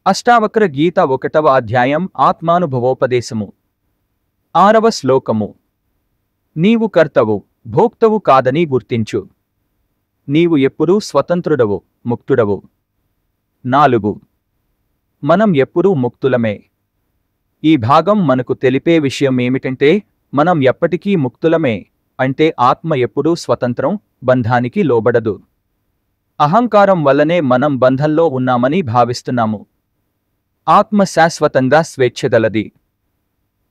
అష్టావక్ర గీత 1వ అధ్యాయం ఆత్మానుభవోపదేశము 6వ శ్లోకము. నీవు కర్తవు భోక్తవు కాదని గుర్తించు. నీవు ఎప్పుడూ స్వతంత్రుడవు, ముక్తుడవు. 4. మనం ఎప్పుడూ ముక్తులమే. ఈ భాగం మనకు తెలిపే విషయం ఏమిటంటే మనం ఎప్పటికీ ముక్తులమే, అంటే ఆత్మ ఎప్పుడూ స్వతంత్రం, బంధానికి లోబడదు. అహంకారం వల్లనే మనం బంధంలో ఉన్నామని భావిస్తున్నాము. ఆత్మ శాశ్వతంగా స్వేచ్ఛగలది.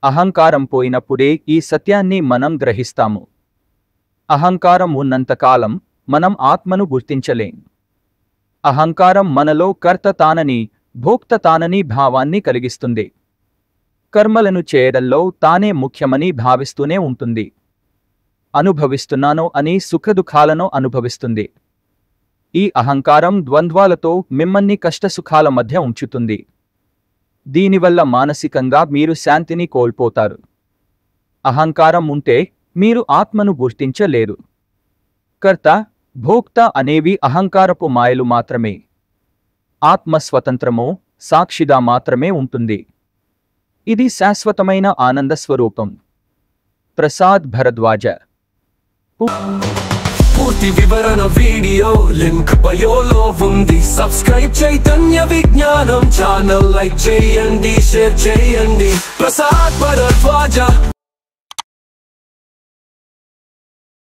అహంకారం పోయినప్పుడే ఈ సత్యాన్ని మనం గ్రహిస్తాము. అహంకారం ఉన్నంతకాలం మనం ఆత్మను గుర్తించలేం. అహంకారం మనలో కర్త తానని, భోక్త తానని భావాన్ని కలిగిస్తుంది. కర్మలను చేయడంలో తానే ముఖ్యమని భావిస్తూనే ఉంటుంది. అనుభవిస్తున్నానో అని సుఖదుఖాలను అనుభవిస్తుంది. ఈ అహంకారం ద్వంద్వాలతో మిమ్మల్ని కష్టసుఖాల మధ్య ఉంచుతుంది. దీనివల్ల మానసికంగా మీరు శాంతిని కోల్పోతారు. అహంకారం ఉంటే మీరు ఆత్మను గుర్తించలేరు. కర్త, భోక్త అనేవి అహంకారపు మాయలు మాత్రమే. ఆత్మ స్వతంత్రమో, సాక్షిగా మాత్రమే ఉంటుంది. ఇది శాశ్వతమైన ఆనంద స్వరూపం. ప్రసాద్ భరద్వాజ. పూర్తి వివరణ వీడియో లింక్ బయోలో ఉంది. సబ్స్క్రైబ్ చైతన్య విజ్ఞానం ఛానల్, లైక్ చేయండి, షేర్ చేయండి. ప్రసాద్ భరద్వాజ.